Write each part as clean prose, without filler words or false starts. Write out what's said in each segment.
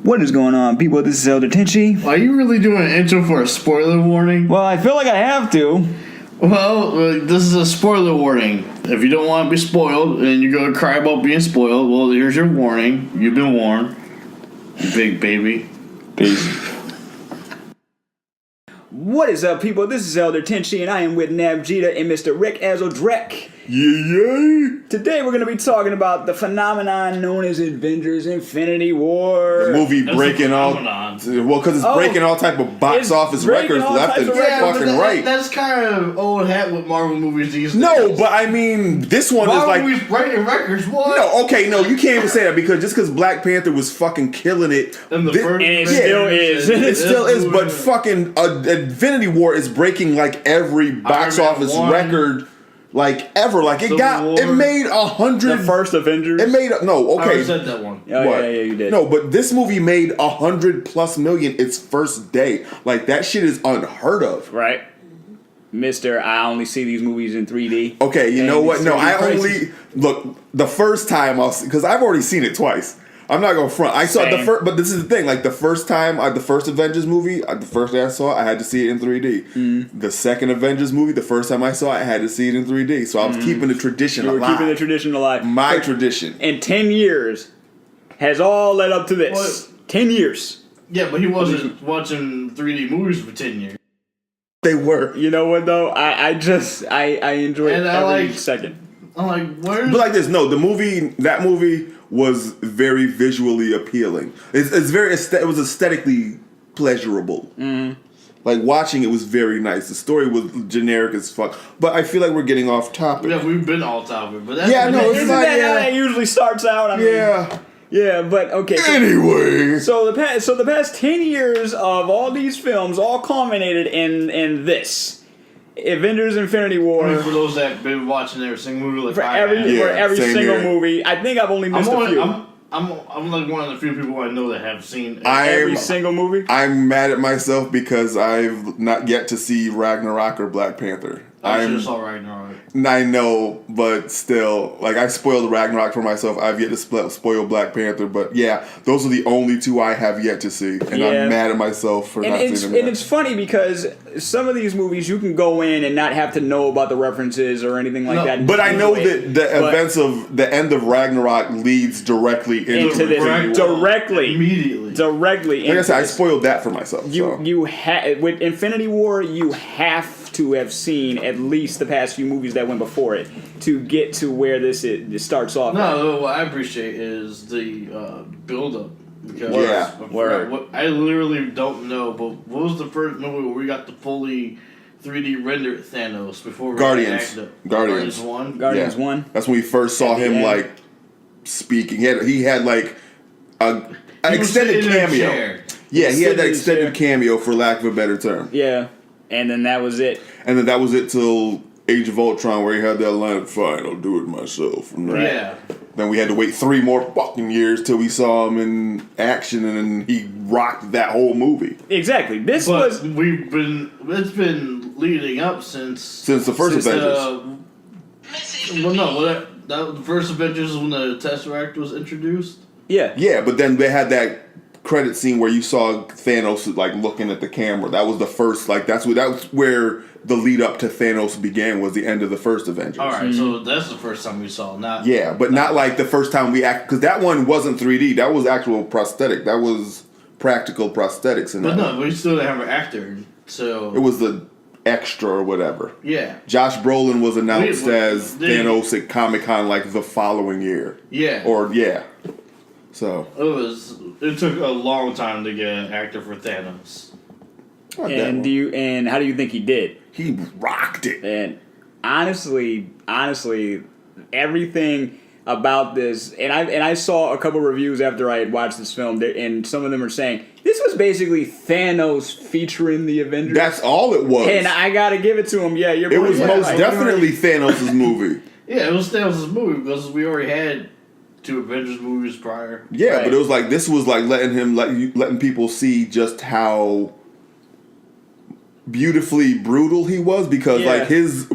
What is going on, people? This is Elder Tenchi. Are you really doing an intro for a spoiler warning? Well, I feel like I have to. Well, this is a spoiler warning. If you don't want to be spoiled and you're going to cry about being spoiled, well, here's your warning. You've been warned. You big baby. Peace. What is up, people? This is Elder Tenchi, and I am with Navjita and Mr. Rick Azodrek. Yeah. Today we're going to be talking about the phenomenon known as Avengers Infinity War. The movie breaking all... Well, because it's breaking all type of box office records left and fucking right. That's kind of old hat with Marvel movies these days. No, but I mean, this one Marvel is like... movies breaking records, what? No, okay, no, you can't even say that because just because Black Panther was fucking killing it... And it still is. It still is, but fucking Infinity War is breaking like every box office record... Like ever, like it made 100. The first Avengers. It made no okay. I said that one. Oh, yeah, you did. No, but this movie made 100+ million its first day. Like that shit is unheard of. Right, Mister. I only see these movies in 3D. Okay, you know what? No, I only look the first time because I've already seen it twice. I'm not gonna front. I saw it the first, but this is the thing. Like the first time, the first Avengers movie, the first day I saw it, I had to see it in 3D. The second Avengers movie, the first time I saw it, I had to see it in 3D. So I was keeping the tradition alive. You were keeping the tradition alive. My tradition. And 10 years has all led up to this. What? 10 years. Yeah, but he wasn't watching 3D movies for 10 years. They were. You know what though? I enjoy it every second. I'm like, where's... But like this, no, that movie was very visually appealing. It was aesthetically pleasurable. Like watching it was very nice. The story was generic as fuck. But I feel like we're getting off topic. Yeah, we've been off topic. But that's isn't that how it usually starts out? I mean, yeah, but okay. Anyway, so the past 10 years of all these films all culminated in this. Avengers Infinity War. I mean, for those that have been watching every single movie, like for every single movie, I think I've only missed a few. I'm like one of the few people I know that have seen every single movie. I'm mad at myself because I've not yet to see Ragnarok or Black Panther. I just saw Ragnarok. I know, but still, like I spoiled Ragnarok for myself. I've yet to spoil Black Panther, but yeah, those are the only two I have yet to see, and I'm mad at myself for not seeing them. And it's funny because some of these movies you can go in and not have to know about the references or anything like that. But I know that the events of the end of Ragnarok leads directly into this immediately. Like I said, I spoiled that for myself. With Infinity War, you have to have seen at least the past few movies that went before it to get to where this starts off. No, what I appreciate is the build-up. Because I literally don't know, but what was the first movie where we got the fully 3D rendered Thanos before we Guardians 1? Guardians 1? That's when we first saw him like speaking. He had like an extended cameo. Yeah, he had that extended cameo, for lack of a better term. Yeah. And then that was it. And then that was it till Age of Ultron, where he had that line, "Fine, I'll do it myself." Yeah. Then we had to wait 3 more fucking years till we saw him in action, and then he rocked that whole movie. Exactly. It's been leading up since the first Avengers. The first Avengers is when the Tesseract was introduced. Yeah. Yeah, but then they had that credit scene where you saw Thanos like looking at the camera. That was the first, like that was where the lead up to Thanos began, was the end of the first Avengers. All right, so that's the first time we saw. Not like the first time we because that one wasn't 3D. That was actual prosthetic. That was practical prosthetics. But we still didn't have an actor, so it was the extra or whatever. Yeah, Josh Brolin was announced as Thanos at Comic-Con like the following year. So it took a long time to get an actor for Thanos. And how do you think he did? He rocked it. And honestly, everything about this, and I saw a couple reviews after I had watched this film, and some of them are saying this was basically Thanos featuring the Avengers. That's all it was. And I gotta give it to him. Yeah, it was most definitely Thanos' movie. Yeah, it was Thanos' movie because we already had 2 Avengers movies prior. Yeah, but it was like this was like letting people see just how beautifully brutal he was because like his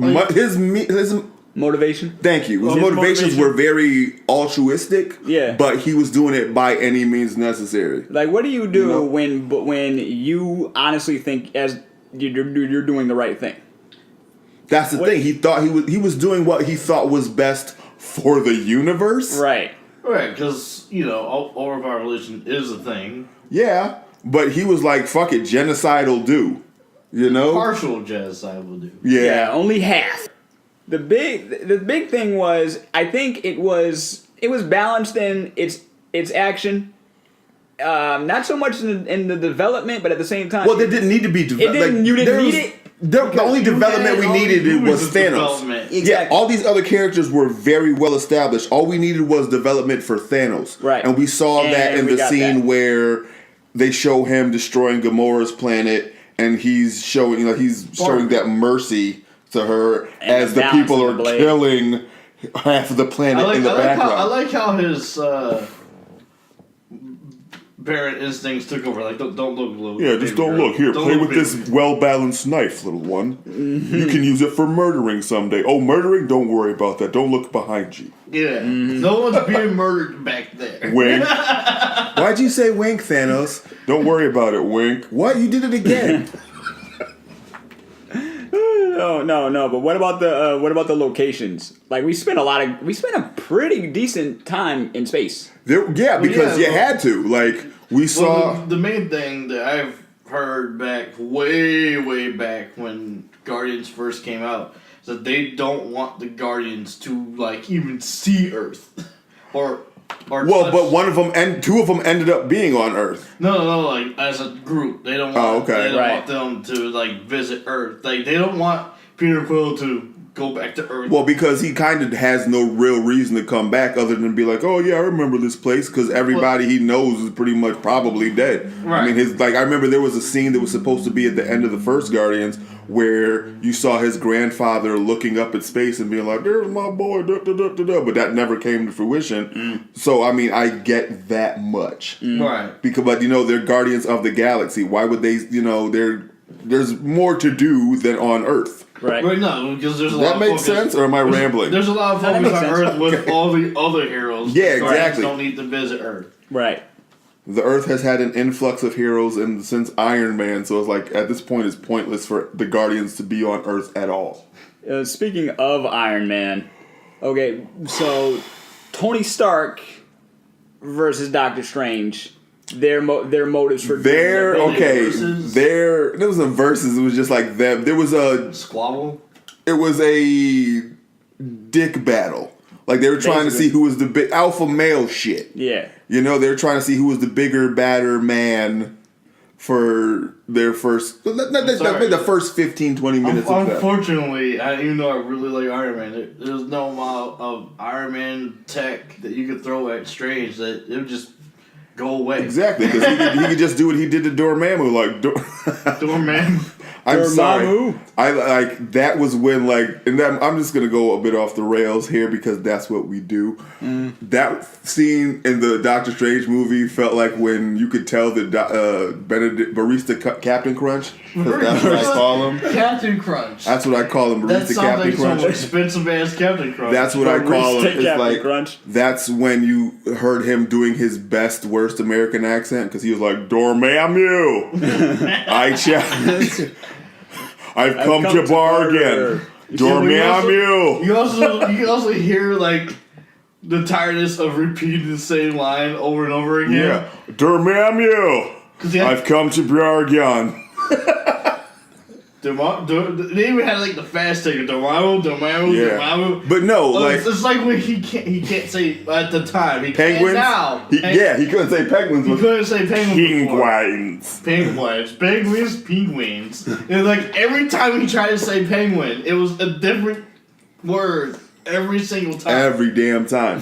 motivation. Thank you. His motivations were very altruistic. Yeah, but he was doing it by any means necessary. Like, what do you do when you honestly think as you're doing the right thing? That's the thing. He thought he was doing what he thought was best for the universe. Right. Right, because all of our religion is a thing. Yeah, but he was like, "Fuck it, genocide will do." Partial genocide will do. Yeah, only half. The big thing was, I think it was balanced in its action. Not so much in the development, but at the same time, well, there didn't need to be. You didn't need it. The only development we needed was Thanos. Exactly. Yeah, all these other characters were very well established. All we needed was development for Thanos. Right. And we saw that in the scene where they show him destroying Gamora's planet, and he's showing that mercy to her as the people are killing half of the planet in the background. I like how his parent instincts took over. Like, don't look, little. Yeah, just don't look. Here, play with this well-balanced knife, little one. Mm-hmm. You can use it for murdering someday. Oh, murdering? Don't worry about that. Don't look behind you. Yeah, no one's being murdered back there. Wink. Why'd you say wink, Thanos? Don't worry about it, wink. What? You did it again. No. But what about the locations? Like, we spent a pretty decent time in space. You had to. Like, we saw the main thing that I've heard back way back when Guardians first came out is that they don't want the Guardians to like even see Earth or but one of them and two of them ended up being on Earth. No, like as a group, they don't want. They don't want them to like visit Earth. Like they don't want Peter Quill to go back to Earth. Well, because he kind of has no real reason to come back other than be like, oh yeah, I remember this place, because everybody he knows is pretty much probably dead. Right. I mean, I remember there was a scene that was supposed to be at the end of the first Guardians where you saw his grandfather looking up at space and being like, there's my boy, but that never came to fruition. So, I mean, I get that much. Right. But they're Guardians of the Galaxy. Why would they, there's more to do than on Earth. Right. No, because there's a lot of focus. That makes sense, or am I rambling? There's a lot of focus on Earth with all the other heroes. Yeah, exactly. Don't need to visit Earth. Right. The Earth has had an influx of heroes since Iron Man, so it's like, at this point, it's pointless for the Guardians to be on Earth at all. Speaking of Iron Man, okay, so Tony Stark versus Doctor Strange. Their motives for there wasn't verses. It was just like them. There was a squabble. It was a dick battle. Like they were trying to see who was the big alpha male shit. Yeah, they were trying to see who was the bigger, badder man for their first. The first 15-20 minutes. Unfortunately, even though I really like Iron Man, there's no amount of Iron Man tech that you could throw at Strange that it would just go away. Exactly, because he could just do what he did to Dormammu, like Dormammu. I'm sorry. That was when I'm just gonna go a bit off the rails here because that's what we do. That scene in the Doctor Strange movie felt like when you could tell that Benedict Barista Captain Crunch. That's what I call him. Captain Crunch. That's what I call him. Barista Captain Crunch. Some expensive ass Captain Crunch. That's what I call him. It's like Crunch. That's when you heard him doing his best, worst American accent because he was like Dormammu. I've come to bargain. Dormammu. You also hear like the tiredness of repeating the same line over and over again. Yeah, Dormammu. I've come to bargain. They even had like the fast take Dormammu. But no, it's like when he can't say at the time. He penguins. Now. He couldn't say penguins. He couldn't say penguins. Penguins. And like every time he tried to say penguin, it was a different word every single time. Every damn time.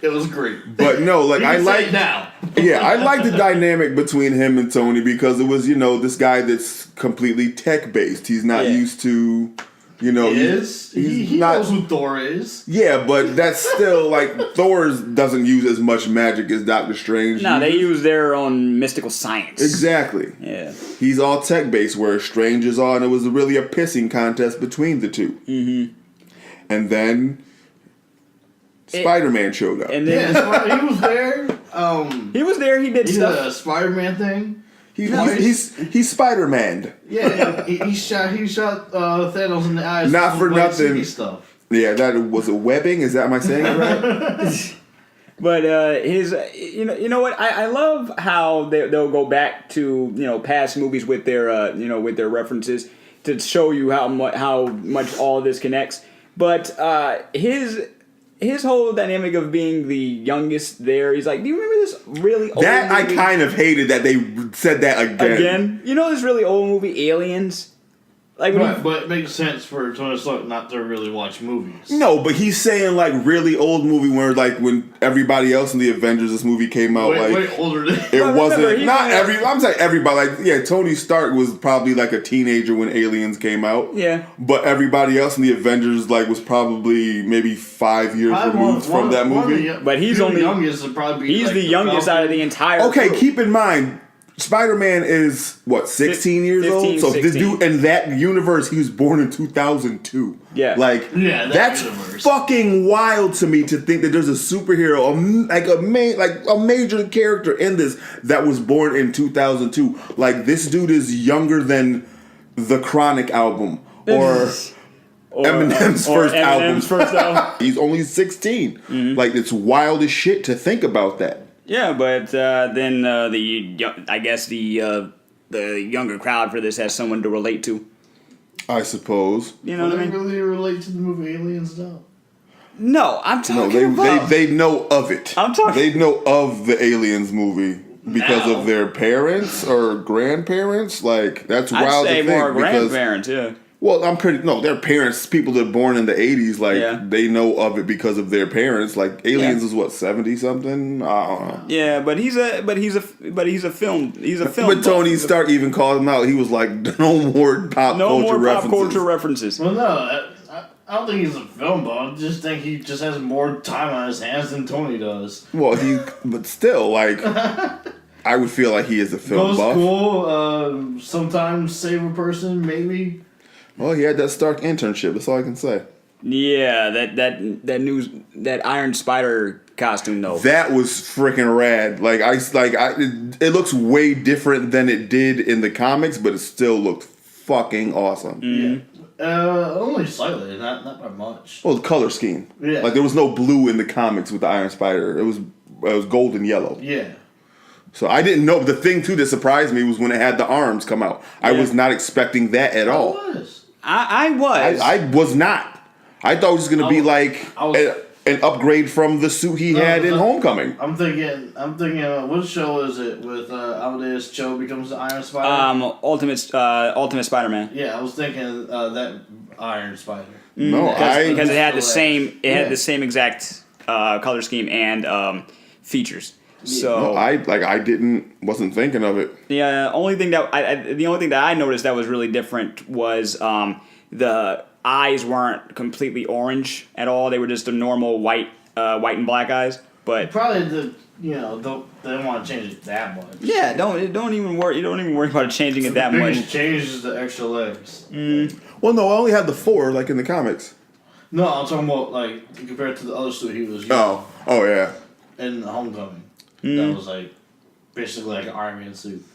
It was great. But no, I like now. I like the dynamic between him and Tony because it was, this guy that's completely tech based. He's not used to You know, he knows who Thor is. Yeah, but that's still like Thor doesn't use as much magic as Doctor Strange. No, they use their own mystical science. Exactly. Yeah. He's all tech based, whereas Strange is all, and it was really a pissing contest between the two. Mm-hmm. And then Spider-Man showed up. And then he was there. He was there. He did stuff. A Spider-Man thing. He's Spider-Man. Yeah, he shot Thanos in the eyes. Not for nothing. Stuff. Yeah, that was a webbing. Am I saying it right? But you know what? I love how they'll go back to past movies with their with their references to show you how much all of this connects. But his whole dynamic of being the youngest there, he's like, do you remember this really old movie? I kind of hated that they said that again. You know this really old movie, Aliens? Like, but it makes sense for Tony Stark not to really watch movies. No, but he's saying like really old movie where like when everybody else in the Avengers this movie came out way older than it wasn't I'm saying everybody Tony Stark was probably like a teenager when Aliens came out. Yeah. But everybody else in the Avengers like was probably maybe 5 years removed from that movie. But he's only youngest would probably be the youngest out of the entire crew. Keep in mind Spider-Man is, 16 years old? So 16. This dude, in that universe, he was born in 2002. Yeah. That's universe. Fucking wild to me to think that there's a superhero, a major character in this that was born in 2002. Like, this dude is younger than the Chronic album or Eminem's first album. He's only 16. Mm-hmm. Like, it's wild as shit to think about that. Yeah, but then I guess the younger crowd for this has someone to relate to. I suppose. You know what I mean? They really relate to the movie Aliens, though. No, I'm talking about. They know of it. I'm talking. They know of the Aliens movie because of their parents or grandparents. Like that's wild. I'd say to think more grandparents. Yeah. Well, their parents, people that are born in the 80s, they know of it because of their parents. Like, Aliens is 70 something? I don't know. Yeah, but he's a film. But Tony Stark even called him out. He was like, no more pop culture references. Well, no, I don't think he's a film buff. I just think he just has more time on his hands than Tony does. Well, but still, like, I would feel like he is a film buff. Cool. Sometimes save a person, maybe. Well, he had that Stark internship. That's all I can say. Yeah, that Iron Spider costume though. That was freaking rad. It looks way different than it did in the comics, but it still looked fucking awesome. Mm-hmm. Yeah, only slightly, not by much. Well, the color scheme. Yeah, like there was no blue in the comics with the Iron Spider. It was gold and yellow. Yeah. So I didn't know. The thing too that surprised me was when it had the arms come out. Yeah. I was not expecting that at all. I was. I was not. I thought it was going to be an upgrade from the suit he had in Homecoming. I'm thinking. What show is it with Amadeus Cho becomes the Iron Spider? Ultimate Spider-Man. Yeah, I was thinking that Iron Spider. No, because it had the same. It had the same exact color scheme and features. So no, I wasn't thinking of it. The only thing that I noticed that was really different was the eyes weren't completely orange at all. They were just a normal white and black eyes. But probably they don't want to change it that much. Yeah, don't even worry. You don't even worry about changing it that much. The change is the extra legs. Well, no, I only had the 4 like in the comics. No, I'm talking about like compared to the other suit he was using. Oh yeah. In Homecoming. That was basically like an Iron Man suit.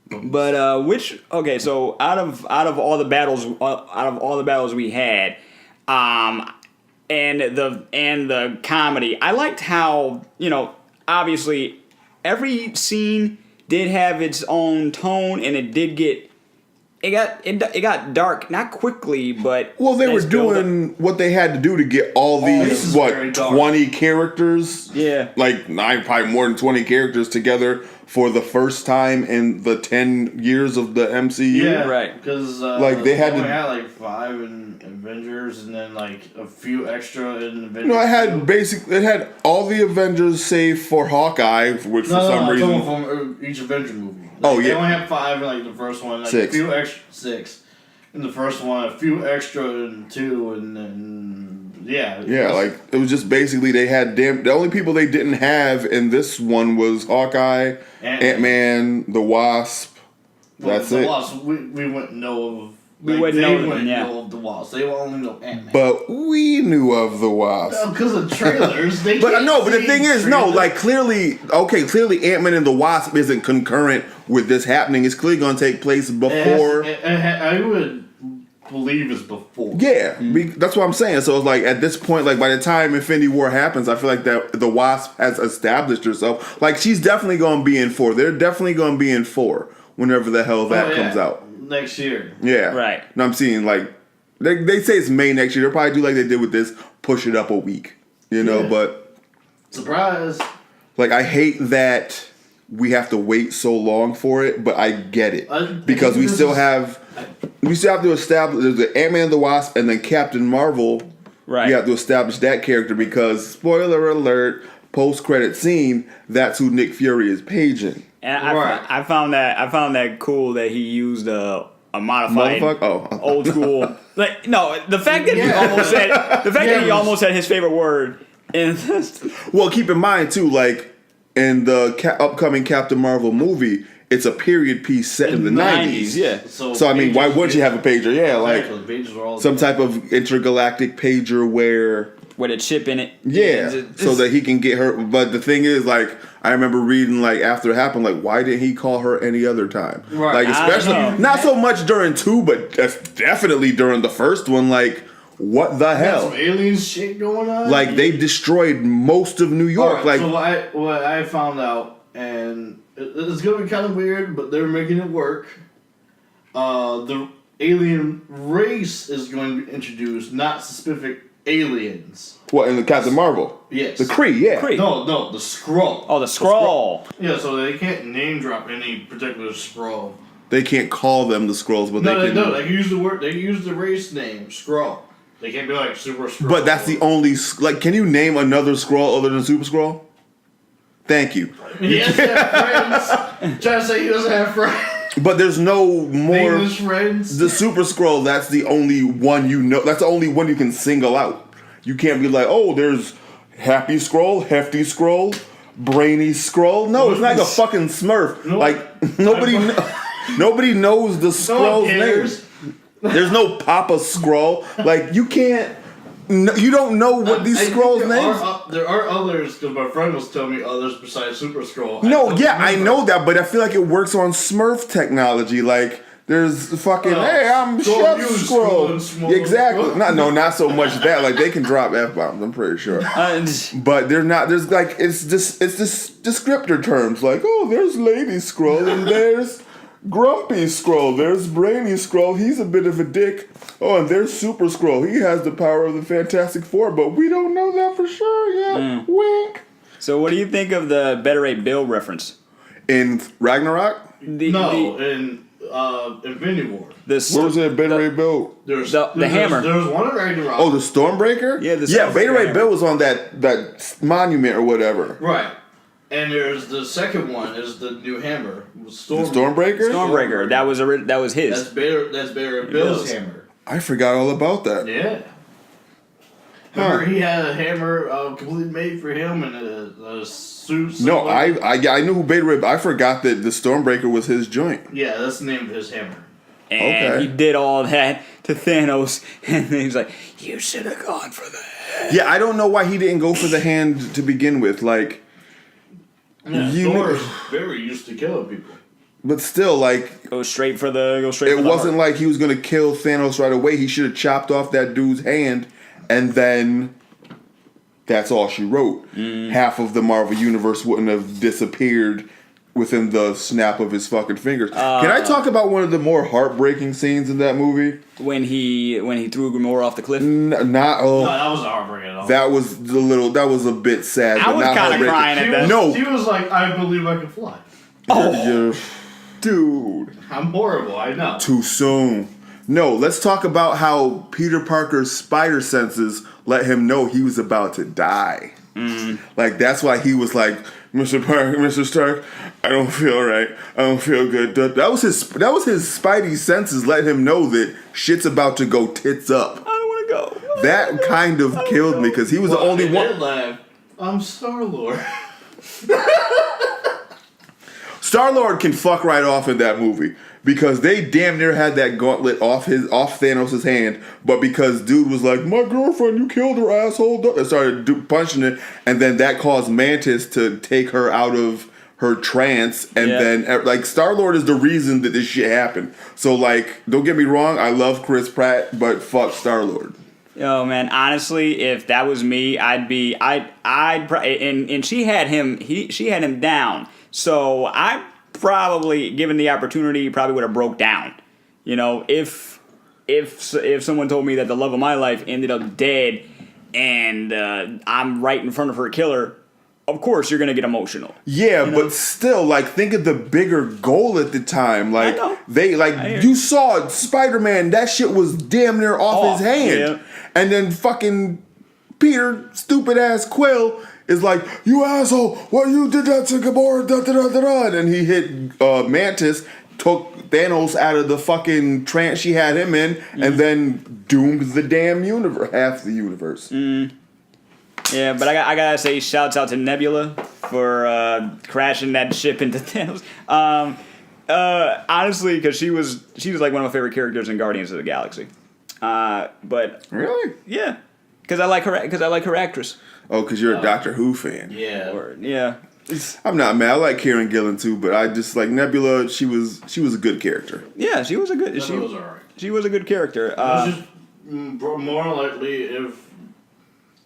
But so out of all the battles we had, and the comedy, I liked how obviously every scene did have its own tone, and it got dark, not quickly, but they were doing what they had to do to get all these 20 characters, probably more than 20 characters together for the first time in the 10 years of the MCU. Yeah, right. Because they had 5 in Avengers and then a few extra in Avengers. No, it had all the Avengers save for Hawkeye, which for some reason from each Avenger movie. They only have 5 in the first one. 6. A few extra 6. in the first one, a few extra in 2, and then like it was just basically they had the only people they didn't have in this one was Hawkeye, Ant-Man, the Wasp. That's it. Wasp, we wouldn't know of. We wouldn't know of the Wasp. They would only know Ant-Man. But we knew of the Wasp. Because of trailers. But the thing is, like clearly Ant-Man and the Wasp isn't concurrent with this happening. It's clearly going to take place before. I would believe it's before. Yeah, that's what I'm saying. So it's like at this point, like by the time Infinity War happens, I feel like that the Wasp has established herself. Like she's definitely going to be in 4. They're definitely going to be in 4 whenever the hell that comes out. Next year. Yeah. Right. And I'm seeing like they say it's May next year. They'll probably do like they did with this, push it up a week. You know, but surprise. Like I hate that we have to wait so long for it, but I get it. Because we still have to establish there's the Ant-Man and the Wasp and then Captain Marvel. Right. You have to establish that character because spoiler alert, post-credit scene, that's who Nick Fury is paging. And I found that cool that he used a modified old school. Like the fact that he almost said his favorite word in this. Well, keep in mind too, like in the upcoming Captain Marvel movie, it's a period piece set in the 90s. Yeah. So I mean, why wouldn't you have a pager? Yeah, like some type of intergalactic pager where. With a chip in it. Yeah, so that he can get her. But the thing is, like, I remember reading, like, after it happened, like, why didn't he call her any other time? Right. Like, especially, not so much during 2, but definitely during the first one. Like, what the hell? Some alien shit going on? Like, they destroyed most of New York. Right, like, so what I found out, and it's going to be kind of weird, but they're making it work. The alien race is going to be introduced, not specific aliens. What, in the Captain Marvel? Yes. The Kree, yeah. No, the Skrull. Oh, the Skrull. Yeah, so they can't name drop any particular Skrull. They can't call them the Skrulls, but they can. No, they can use the word. They can use the race name Skrull. They can't be like Super Skrull. But that's the only. Like, can you name another Skrull other than Super Skrull? Thank you. He has to have friends. Trying to say he doesn't have friends. But there's no more English friends. The Super Skrull, that's the only one you know. That's the only one you can single out. You can't be like, oh, there's Happy Skrull, Hefty Skrull, Brainy Skrull. No, it's not like a fucking Smurf. No, like nobody knows the Skrull's name. There's no Papa Skrull. Like you can't. You don't know what these Skrulls' names. There are others because my friend was telling me others besides Super Skrull. I know that, but I feel like it works on Smurf technology. Like there's fucking hey, I'm Chef Skrull. Exactly. Not so much that. Like they can drop F-bombs. I'm pretty sure. But they're not. There's like it's this descriptor terms like there's Lady Skrull and there's Grumpy Skrull. There's Brainy Skrull. He's a bit of a dick. Oh, and there's Super Skrull. He has the power of the Fantastic Four, but we don't know that for sure yet. Wink. So what do you think of the Better Ray Bill reference? In Ragnarok? In Infinity War. Where was it Beta Ray Bill? There's the hammer. There's one in Ragnarok. Oh, the Stormbreaker? Yeah, Beta Ray Bill was on that monument or whatever. Right. And there's the second one is the new hammer. The Stormbreaker? Stormbreaker. That was his. That's Better Bill's hammer. I forgot all about that. Yeah. Remember, he had a hammer completely made for him and a suit. No, I knew who Beta Ray. I forgot that the Stormbreaker was his joint. Yeah, that's the name of his hammer. And he did all that to Thanos, and then he's like, "You should have gone for the hand." Yeah, I don't know why he didn't go for the hand to begin with. Like, Thor's very used to killing people. But still, like, go straight for the. It wasn't like he was gonna kill Thanos right away. He should have chopped off that dude's hand, and then that's all she wrote. Half of the Marvel universe wouldn't have disappeared within the snap of his fucking fingers. Can I talk about one of the more heartbreaking scenes in that movie? When he threw Gamora off the cliff? No, that wasn't heartbreaking at all. That was a bit sad. I was kind of crying at that. No, she was like, "I believe I can fly." Dude, I'm horrible. I know. Too soon. No, let's talk about how Peter Parker's spider senses let him know he was about to die. Like, that's why he was like, Mr. Stark, I don't feel right. I don't feel good. That was his Spidey senses letting him know that shit's about to go tits up. I don't want to go. That kind of killed me because he was the only one. Laugh. I'm Star-Lord. Star-Lord can fuck right off in that movie because they damn near had that gauntlet off Thanos' hand, but because dude was like, my girlfriend, you killed her, asshole, and started punching it, and then that caused Mantis to take her out of her trance, and then like Star-Lord is the reason that this shit happened. So like, don't get me wrong, I love Chris Pratt, but fuck Star-Lord. Yo, man, honestly, if that was me, and she had him down. So I probably, given the opportunity, probably would have broke down. You know, if someone told me that the love of my life ended up dead, and I'm right in front of her killer, of course you're gonna get emotional. Yeah, you know? But still, like, think of the bigger goal at the time. Like, you saw Spider-Man, that shit was damn near off his hand, and then fucking Peter, stupid ass Quill, is like, you asshole, what you did that to Gamora, da-da-da-da-da. And he hit Mantis, took Thanos out of the fucking trance she had him in, and then doomed the damn universe, half the universe. Yeah, but I gotta say, shouts out to Nebula for crashing that ship into Thanos. Honestly, because she was like one of my favorite characters in Guardians of the Galaxy. But really, yeah, because I like her actress. Oh, because you're a Doctor Who fan. Yeah. I'm not mad. I like Karen Gillan too, but I just like Nebula. She was a good character. Yeah, she was a good. She was alright. She was a good character. Just more likely, if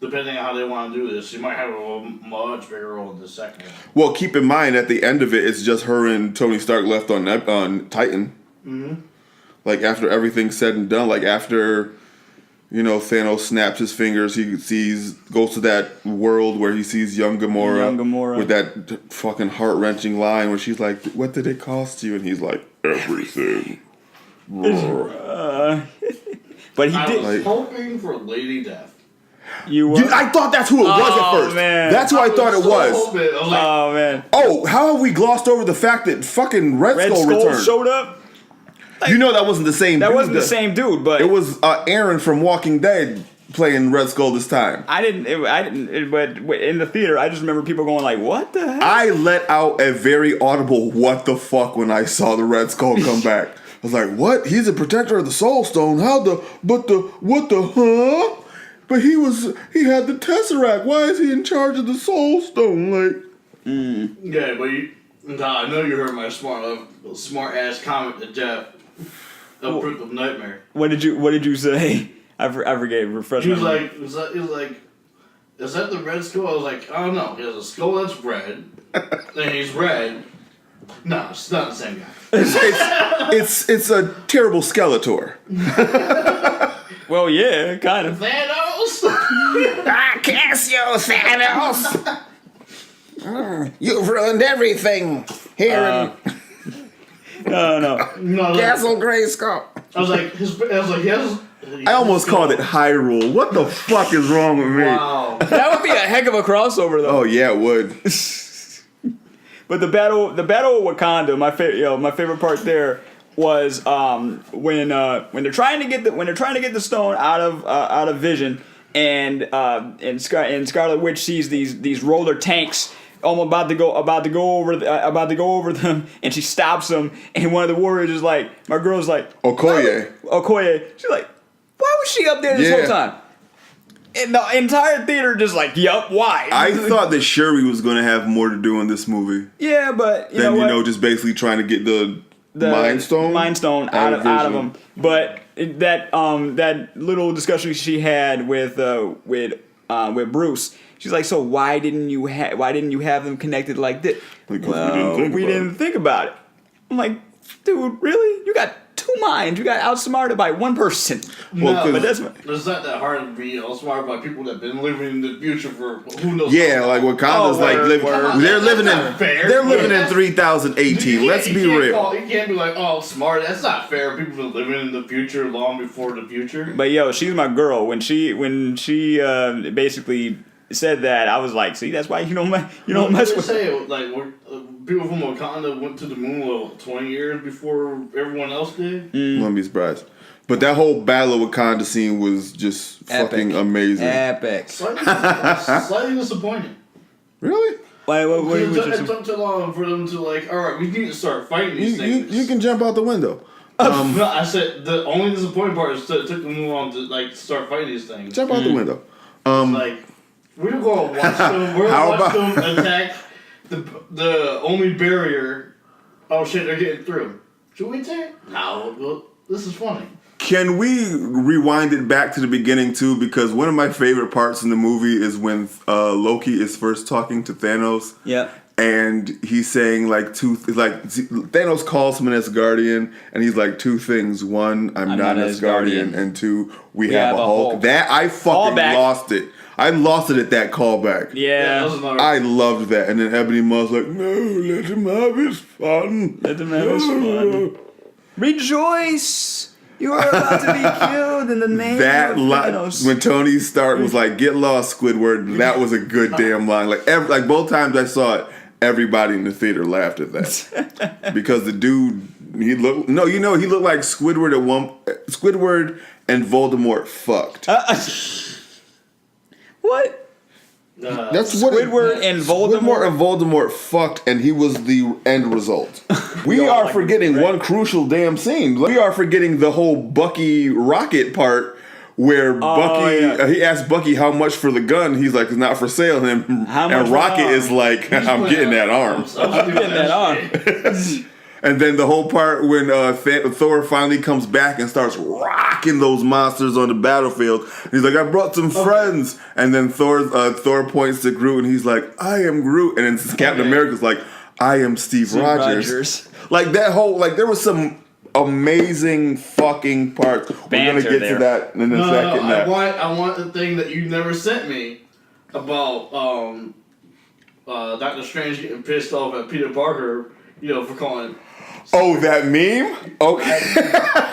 depending on how they want to do this, she might have a much bigger role in the second one. Well, keep in mind at the end of it, it's just her and Tony Stark left on Titan. Mm-hmm. Like after everything's said and done, like after. You know, Thanos snaps his fingers. He goes to that world where he sees young Gamora with that fucking heart-wrenching line where she's like, "What did it cost you?" And he's like, "Everything." But he I did. was hoping for Lady Death. You were? I thought that's who it was at first. Man. That's who I thought it was. Oh man. Oh, how have we glossed over the fact that fucking Red Skull returned? Showed up. Like, you know that wasn't the same. That wasn't the same dude, but it was Aaron from Walking Dead playing Red Skull this time. I didn't. But in the theater, I just remember people going like, "What the heck?" I let out a very audible "What the fuck" when I saw the Red Skull come back. I was like, "What? He's a protector of the Soul Stone? What the huh?" But he had the Tesseract. Why is he in charge of the Soul Stone? Like, yeah, but I know you heard my smart ass comment to Jeff. The Proof of Nightmare. What did you say? I forget. Refresh. He was like, is that the Red Skull? I was like, I don't know. He has a skull that's red, and he's red. No, it's not the same guy. It's a terrible Skeletor. Well, yeah, kind of. Thanos. Cassio, Thanos. You've ruined everything here. No. Castle Grayskull. I was like, yes. I almost called it Hyrule. What the fuck is wrong with me? Wow. That would be a heck of a crossover, though. Oh yeah, it would. But the battle of Wakanda, my favorite part there was when they're trying to get the stone out of Vision, and Scarlet Witch sees these roller tanks. Almost about to go over them, and she stops them. And one of the warriors is like, my girl's like, Okoye. She's like, why was she up there this whole time? And the entire theater just like, yup, why? I thought that Shuri was going to have more to do in this movie. Yeah, but you know just basically trying to get the Mind Stone out of him. But that little discussion she had with Bruce. She's like, so why didn't you have them connected like this? Because we didn't think about it. I'm like, dude, really? You got two minds. You got outsmarted by one person. Well, but it's not that hard to be outsmarted by people that have been living in the future for who knows. Yeah, like Wakanda's they're living in 3018. Let's be real. You can't be like, oh, smart. That's not fair. People have been living in the future long before the future. But yo, she's my girl. When she basically said that, I was like, see, that's why you don't mess with. Say like people from Wakanda went to the moon 20 years before everyone else did. Wouldn't be surprised. But that whole Battle of Wakanda scene was just fucking amazing. Epic. Slightly disappointing. Really? It took too long for them to all right, we need to start fighting these things. You can jump out the window. No, I said the only disappointing part is it took them too long to start fighting these things. Jump out the window. We're going to watch them. We're going to watch them attack the only barrier. Oh shit, they're getting through. Should we take? No, well, this is funny. Can we rewind it back to the beginning too? Because one of my favorite parts in the movie is when Loki is first talking to Thanos. Yeah. And he's saying Thanos calls him an Asgardian, and he's like, two things: one, I'm not an Asgardian, and two, we have a Hulk. That I fucking lost it. I lost it at that callback. Yeah. I loved that. And then Ebony Maw's like, no, let him have his fun. Let him have his fun. Rejoice! You are about to be killed in the name of Thanos. When Tony Stark was like, get lost, Squidward, that was a good damn line. Like both times I saw it, everybody in the theater laughed at that. Because the dude, he looked like Squidward and Voldemort fucked. What? That's what Squidward and Voldemort fucked, and he was the end result. We are forgetting one crucial damn scene. We are forgetting the whole Bucky Rocket part where Bucky he asked Bucky how much for the gun. He's like, it's not for sale. And Rocket is like, I'm getting that arm. I'm getting that arm. And then the whole part when Thor finally comes back and starts rocking those monsters on the battlefield. He's like, I brought some friends. And then Thor points to Groot and he's like, I am Groot. And then Captain America's like, I am Steve Rogers. Like that whole, there was some amazing fucking parts. We're going to get to that in a second. I want the thing that you never sent me about Doctor Strange getting pissed off at Peter Parker, for calling... Oh, that meme? Okay.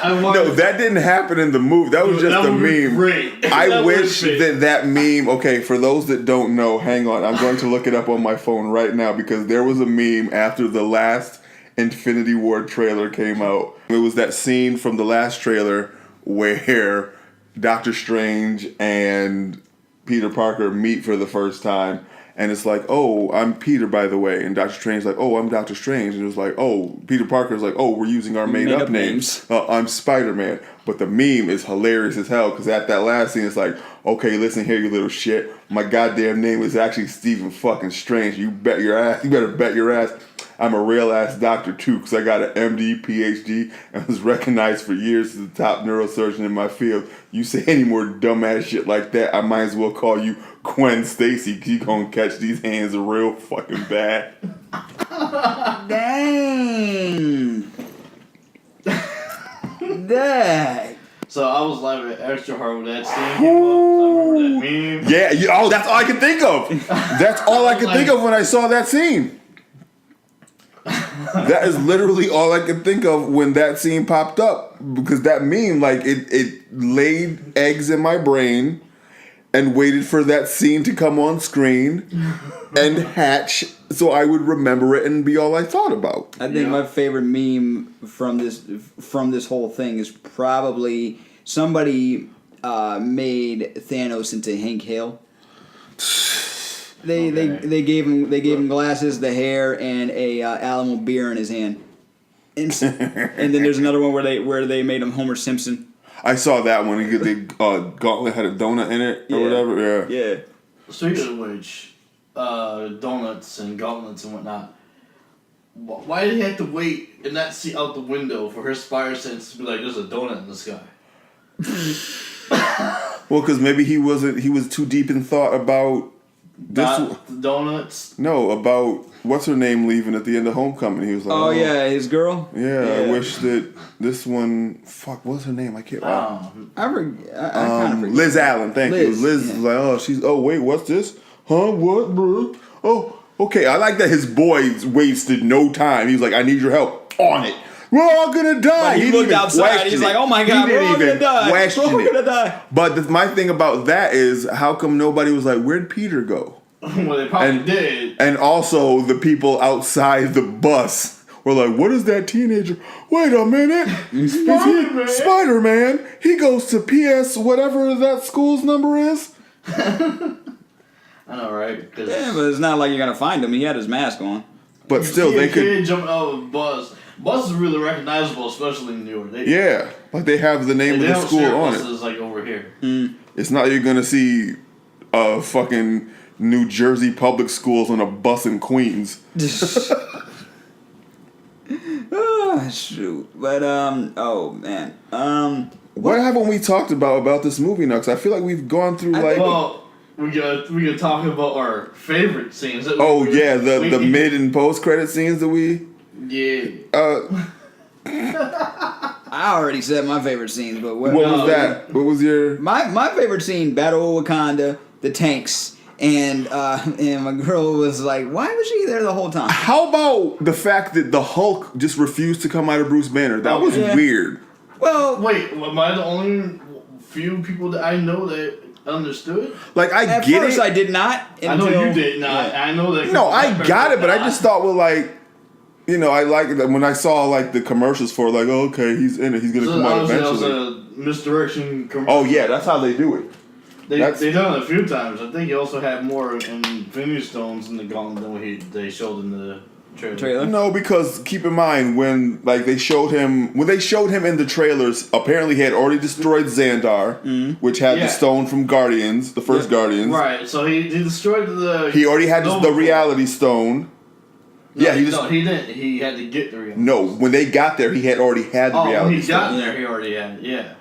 No, that didn't happen in the movie. That was just a meme. Great. I wish that meme... Okay, for those that don't know, hang on. I'm going to look it up on my phone right now because there was a meme after the last Infinity War trailer came out. It was that scene from the last trailer where Doctor Strange and Peter Parker meet for the first time. And it's like, oh, I'm Peter, by the way. And Doctor Strange's like, oh, I'm Doctor Strange. And it's like, oh, Peter Parker's like, oh, we're using our made-up names. I'm Spider-Man. But the meme is hilarious as hell because at that last scene, it's like, okay, listen here, you little shit. My goddamn name is actually Stephen fucking Strange. You bet your ass. You better bet your ass. I'm a real-ass doctor, too, because I got an MD, PhD, and was recognized for years as the top neurosurgeon in my field. You say any more dumbass shit like that, I might as well call you Gwen Stacy, because you going to catch these hands real fucking bad. Dang. Dang. So I was laughing extra hard when that scene came up. I remember that meme. Yeah, that's all I can think of. That's all I could think of when I saw that scene. That is literally all I could think of when that scene popped up. Because that meme, it laid eggs in my brain and waited for that scene to come on screen and hatch so I would remember it and be all I thought about. I think my favorite meme from this whole thing is probably somebody made Thanos into Hank Hill. They gave him glasses, the hair, and a Alamo beer in his hand. And then there's another one where they made him Homer Simpson. I saw that one. The gauntlet had a donut in it or whatever. Yeah. Speaking of which, donuts and gauntlets and whatnot. Why did he have to wait and not see out the window for her spider sense to be like, there's a donut in the sky? Well, because maybe he was too deep in thought about this. Not the donuts? No, about what's her name leaving at the end of Homecoming. He was like, oh yeah, his girl. Yeah, I wish that this one. Fuck, what's her name? I can't. I kind of forget. Liz Allen. Thank you. Liz was like, oh, she's. Oh wait, what's this? Huh? What, bro? Oh, okay. I like that his boy wasted no time. He was like, I need your help on it. we're all gonna die. But he looked outside. He's like, oh my God, we're all gonna die. We're gonna die. But my thing about that is, how come nobody was like, where'd Peter go? Well, they probably did. And also, the people outside the bus were like, what is that teenager? Wait a minute. Spider-Man. He goes to PS whatever that school's number is. I know, right? Yeah, but it's not like you're going to find him. He had his mask on. But still, they could jump out of a bus. Bus is really recognizable, especially in New York. Like they have the name of the school on it. Like over here. It's not you're gonna see fucking New Jersey public schools on a bus in Queens. Shoot. But oh man. What haven't we talked about this movie now? Because I feel like we've gone through we gotta talk about our favorite scenes. The mid and post credit scenes that we. Yeah. I already said my favorite scenes, but what was that? What was your my favorite scene? Battle of Wakanda, the tanks, and my girl was like, "Why was she there the whole time?" How about the fact that the Hulk just refused to come out of Bruce Banner? That was weird. Well, wait, am I the only few people that I know that understood? Like at first I did not. I know you did not. Yeah. I know that. No, I got it, but I just thought, well, like. You know, I like that when I saw like the commercials for like, oh, okay, he's in it. He's gonna come out eventually. That was a misdirection commercial. Oh yeah, that's how they do it. They done it a few times. I think he also had more Infinity Stones in the gauntlet than they showed in the trailer. No, because keep in mind when they showed him in the trailers, apparently he had already destroyed Xandar, which had the stone from Guardians, the first Guardians. Right. So he destroyed the. He already had the Reality Stone. No, he didn't. He had to get the reality. No, when they got there, he had already had the reality stone. Oh, when he got there, he already had it, yeah.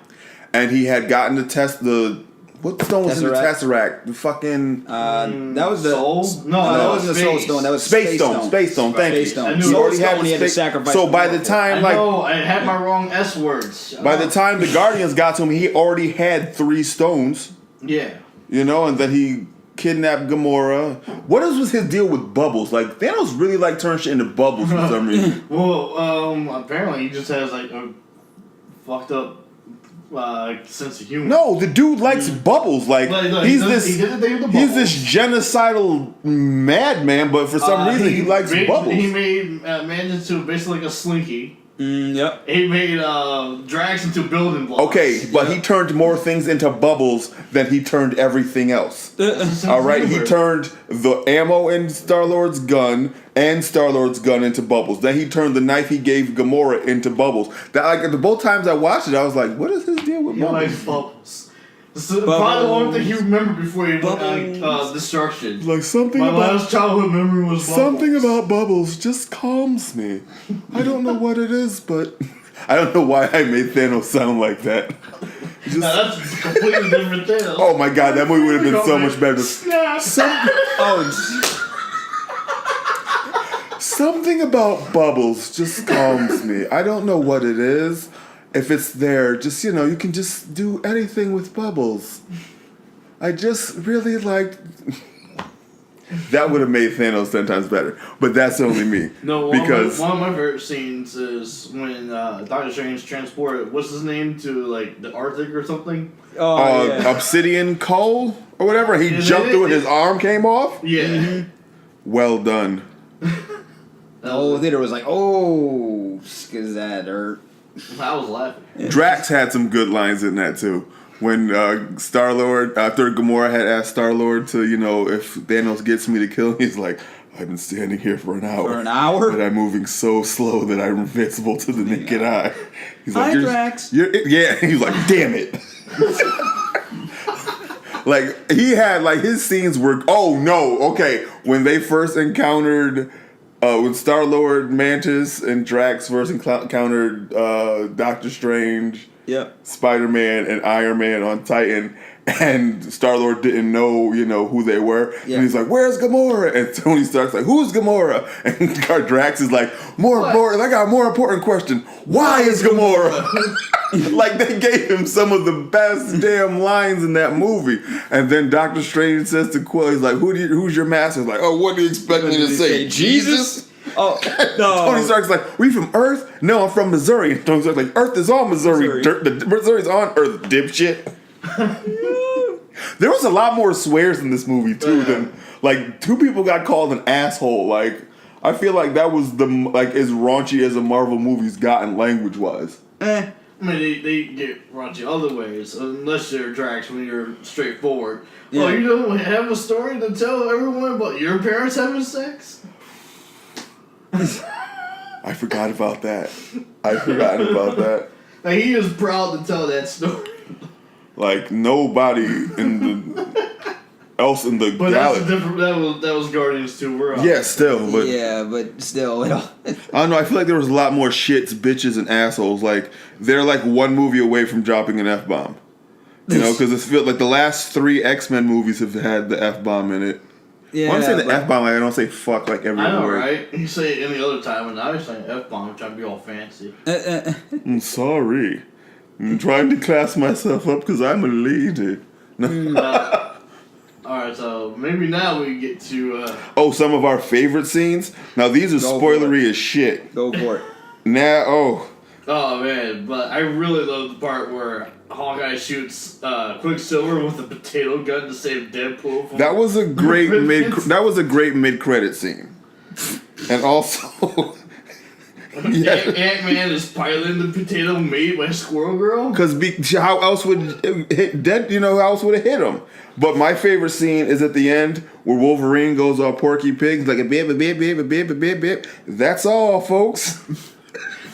And he had gotten to test what stone was in the Tesseract? The fucking... that was the... Soul? No, that wasn't the Soul Stone. That was Space Stone. Space Stone, thank you. He already had to sacrifice. So by the time, I had my wrong S words. By the time the Guardians got to him, he already had 3 stones. Yeah. You know, and then he... kidnapped Gamora. What was his deal with bubbles? Like Thanos really turns shit into bubbles for some reason. Well, apparently he just has a fucked up sense of humor. No, the dude likes bubbles. He's this genocidal madman, but for some reason he likes bubbles. He made managed to basically like a slinky. Yep. He made Drax into building blocks. Okay, but he turned more things into bubbles than he turned everything else. All right, he turned the ammo in Star-Lord's gun and Star-Lord's gun into bubbles. Then he turned the knife he gave Gamora into bubbles. That both times I watched it, I was like, "What is his deal with bubbles?" He likes bubbles. Probably the only thing he remembered before he went on destruction. Like something My about last childhood memory was bubbles. Something about bubbles just calms me. I don't know what it is, but I don't know why I made Thanos sound like that. That's a completely different thing. Oh my god, that movie would have been so much better. Something about bubbles just calms me. I don't know what it is. If it's there, just, you can just do anything with bubbles. I just really liked... That would have made Thanos 10 times better. But that's only me. No, one of my favorite scenes is when Doctor Strange transported, what's his name, to, the Arctic or something? Obsidian coal or whatever. He jumped through and his arm came off? Yeah. Mm-hmm. Well done. The whole theater was like, oh, is that hurt? I was laughing. Drax had some good lines in that too. When Star-Lord, after Gamora had asked Star-Lord to, if Thanos gets me to kill him, he's like, I've been standing here for an hour. For an hour? But I'm moving so slow that I'm invincible to the naked eye. He's like, Hi, Drax. He's like, damn it. He had, his scenes were, when they first encountered... when Star-Lord, Mantis, and Drax first encountered Doctor Strange, Spider-Man, and Iron Man on Titan, and Star-Lord didn't know, who they were, and he's like, "Where's Gamora?" And Tony Stark's like, "Who's Gamora?" And Drax is like, "More important. I got a more important question. Why is Gamora?" They gave him some of the best damn lines in that movie. And then Doctor Strange says to Quill, he's like, "Who's your master?" He's like, "Oh, what do you expect me to say? Jesus?" Oh, no. Tony Stark's like, "We from Earth? No, I'm from Missouri." And Tony Stark's like, "Earth is on Missouri. Missouri's on Earth, dipshit." There was a lot more swears in this movie too than like 2 people got called an asshole. Like I feel like that was as raunchy as a Marvel movie's gotten language wise. I mean, they get raunchy other ways, unless you're Drax when you're straightforward. Yeah. Oh, you don't have a story to tell everyone about your parents having sex? I forgot about that. Like, he is proud to tell that story. Like nobody else in the but galaxy. That's a different. That was Guardians 2. But still. I don't know. I feel like there was a lot more shits, bitches, and assholes. Like they're like one movie away from dropping an F-bomb. You know, because it feels like the last 3 X-Men movies have had the F-bomb in it. Yeah, when I say the F-bomb, I don't say fuck like every I know, word. right? You say it any other time, and now you're saying F-bomb, trying to be all fancy. I'm sorry. I'm trying to class myself up because I'm a lady. Alright, so maybe now we get to... some of our favorite scenes? Now, these are spoilery as shit. Go for it. Oh, man, but I really love the part where Hawkeye shoots Quicksilver with a potato gun to save Deadpool from... That was a great mid-credit scene. And also... Ant-Man is piloting the potato made by Squirrel Girl? Because how else would it hit how else would it hit him? But my favorite scene is at the end where Wolverine goes all Porky Pig, like a bip. That's all, folks.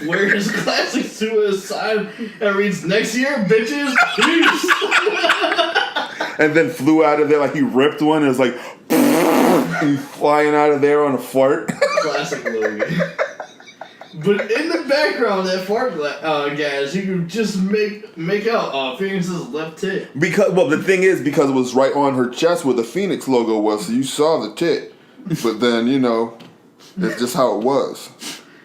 Where his classic suicide that reads, "Next year, bitches, peace." And then flew out of there like he ripped one. And it was like, he's flying out of there on a fart. Classic Logan. But in the background of that fart gas, you can just make out Phoenix's left tit. Because the thing is, because it was right on her chest where the Phoenix logo was, so you saw the tit. But then, it's just how it was.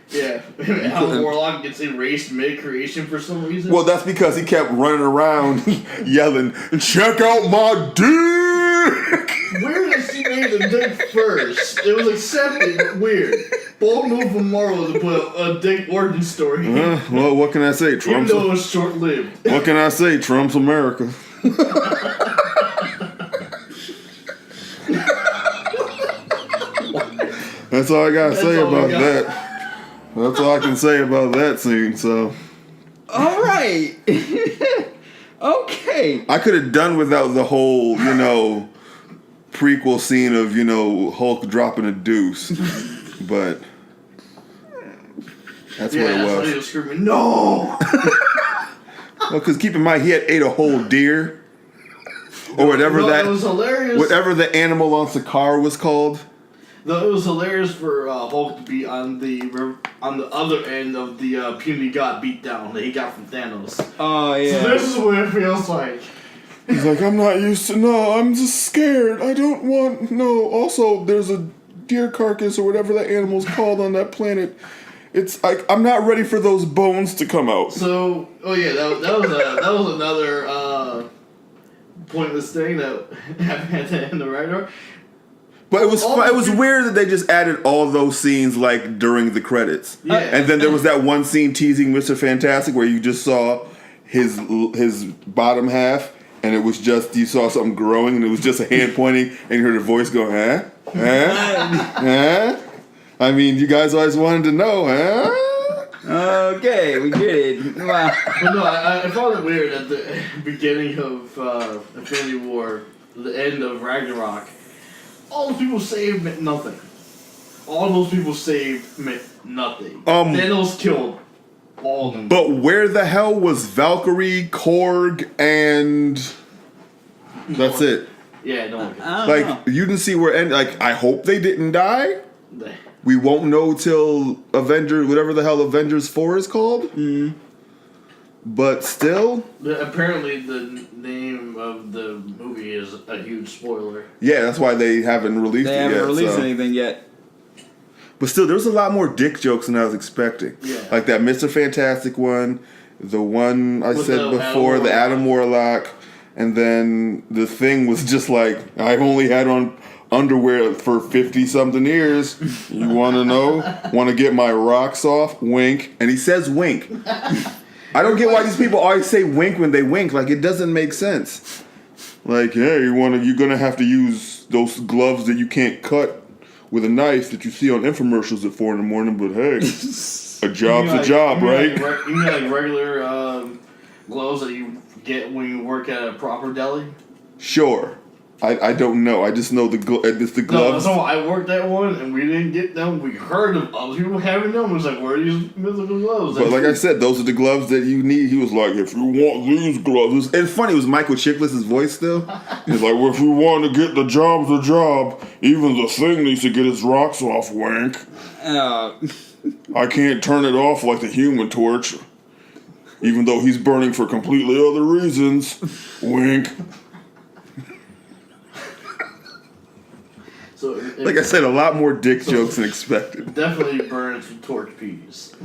Yeah, Alan Warlock gets erased mid-creation for some reason. Well, that's because he kept running around yelling, "Check out my dick!" Weird that she made the dick first. It was accepted, but weird. Bold move from Marvel to put a dick origin story. Well, what can I say? Even though it was short-lived. What can I say? Trump's America. That's all I gotta say about that. That's all I can say about that scene, so. All right. Okay. I could have done without the whole, prequel scene of, Hulk dropping a deuce. But that's what it was. He was screaming, "No!" Well, because keep in mind, he had ate a whole deer. Or whatever it was hilarious. Whatever the animal on Sakaar was called. Though it was hilarious for Hulk to be on the other end of the puny god beatdown that he got from Thanos. Oh yeah. So this is what it feels like. He's like, "I'm not used to. No, I'm just scared. I don't want. No. Also, there's a deer carcass or whatever that animal's called on that planet. It's like I'm not ready for those bones to come out." So, that was another pointless thing that happened in the writer. But it was weird that they just added all those scenes like during the credits. Yeah. And then there was that one scene teasing Mr. Fantastic where you just saw his bottom half and it was just you saw something growing and it was just a hand pointing and you heard a voice go, "Huh? Huh? I mean, you guys always wanted to know, huh?" Okay, we get it. Wow. But no, I found it weird at the beginning of Infinity War, the end of Ragnarok. All the people saved meant nothing. All those people saved meant nothing. Thanos killed all of them. But where the hell was Valkyrie, Korg, and that's it? Yeah, no one Like, you didn't see where I hope they didn't die. We won't know till Avengers, whatever the hell Avengers 4 is called. Mm-hmm. But still, apparently the name of the movie is a huge spoiler. Yeah, that's why they haven't released it yet. They haven't released anything yet. But still, there was a lot more dick jokes than I was expecting. Yeah. Like that Mr. Fantastic one, the one I said before, the Adam Warlock, and then the Thing was just like, "I've only had on underwear for 50-something years. You want to know? Want to get my rocks off? Wink. And he says wink. I don't get why these people always say wink when they wink. Like, it doesn't make sense. Like, hey, you're going to have to use those gloves that you can't cut with a knife that you see on infomercials at 4 a.m. But hey, a job's a job, right? You mean like regular gloves that you get when you work at a proper deli? Sure. I don't know. I just know it's the gloves. No, so I worked at one and we didn't get them. We heard of other people having them. It was like, where are these mythical gloves? But like I said, those are the gloves that you need. He was like, if you want these gloves. It's funny, it was Michael Chiklis' voice still. He's like, well, if you want to get the job, even the thing needs to get its rocks off, wink. I can't turn it off like the Human Torch. Even though he's burning for completely other reasons. Wink. So like I said, a lot more dick jokes than expected. Definitely burns with torch peas.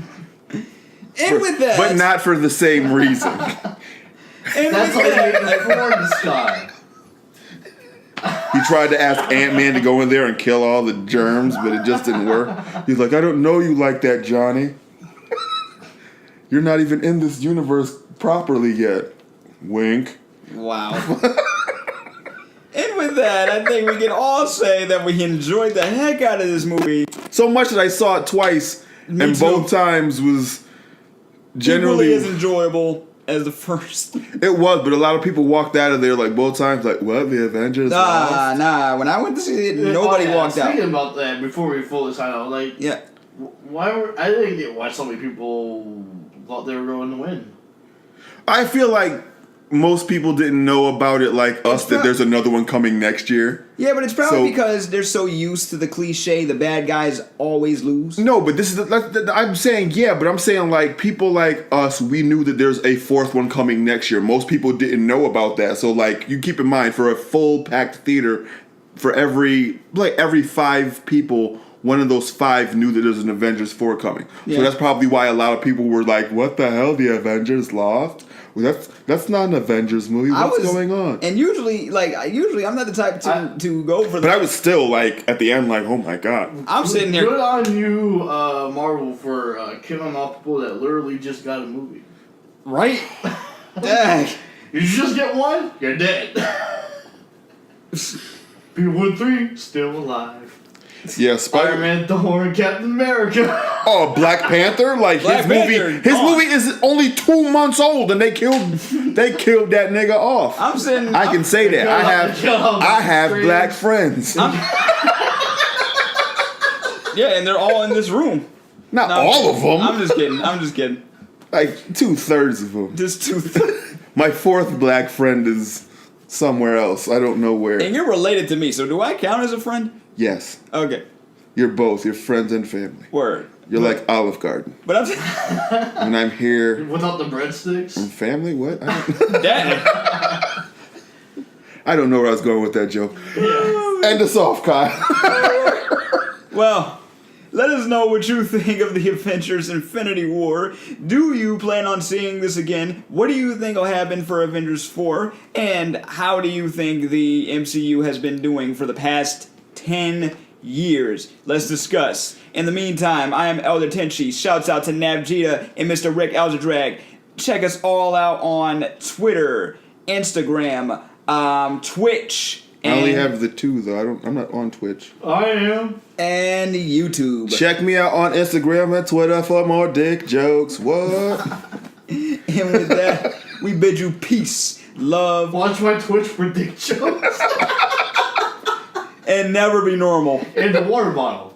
And with that, but not for the same reason. That's how you make the floor in the sky. He tried to ask Ant-Man to go in there and kill all the germs, but it just didn't work. He's like, I don't know you like that, Johnny. You're not even in this universe properly yet. Wink. Wow. And with that, I think we can all say that we enjoyed the heck out of this movie. So much that I saw it twice, and both times was generally equally as enjoyable as the first. It was, but a lot of people walked out of there like both times, like, what, the Avengers? Nah. When I went to see it, nobody walked out. Thinking about that before we fully sign out, like, yeah, I didn't get why so many people thought they were going to win. I feel like most people didn't know about it like us, that there's another one coming next year. Yeah, but it's probably because they're so used to the cliche, the bad guys always lose. No, but this is I'm saying, yeah, but I'm saying like people like us, we knew that there's a fourth one coming next year. Most people didn't know about that. So like, you keep in mind, for a full packed theater, for every 5 people, one of those 5 knew that there's an Avengers 4 coming. Yeah. So that's probably why a lot of people were like, what the hell, the Avengers lost? Well, that's not an Avengers movie. What's going on? And usually I'm not the type to go for. But I was still like at the end, like, oh my god. I'm sitting here. Good on you, Marvel, for killing off people that literally just got a movie. Right? Dang. You just get one, you're dead. People with 3 still alive. Yeah, Iron Man, Thor, and Captain America. Oh, Black Panther! Like his movie is only 2 months old, and they killed that nigga off. I can say that. I have black friends. Yeah, and they're all in this room. Not all of them. I'm just kidding. Like 2/3 of them. Just 2/3. My 4th black friend is somewhere else. I don't know where. And you're related to me, so do I count as a friend? Yes. Okay. You're both. You're friends and family. Word. You're like Olive Garden. But I'm. And I'm here. Without the breadsticks. And family? What? Dang. I don't know where I was going with that joke. Yeah. End us off, Kyle. Well, let us know what you think of the Avengers Infinity War. Do you plan on seeing this again? What do you think will happen for Avengers 4? And how do you think the MCU has been doing for the past 10 years? Let's discuss. In the meantime, I am Elder Tenchi. Shouts out to Navjita and Mr. Rick Algedrag. Check us all out on Twitter, Instagram, Twitch. I only have the 2 though. I'm not on Twitch. I am. And YouTube. Check me out on Instagram and Twitter for more dick jokes. What? And with that, we bid you peace, love. Watch my Twitch for dick jokes. And never be normal. In the water bottle.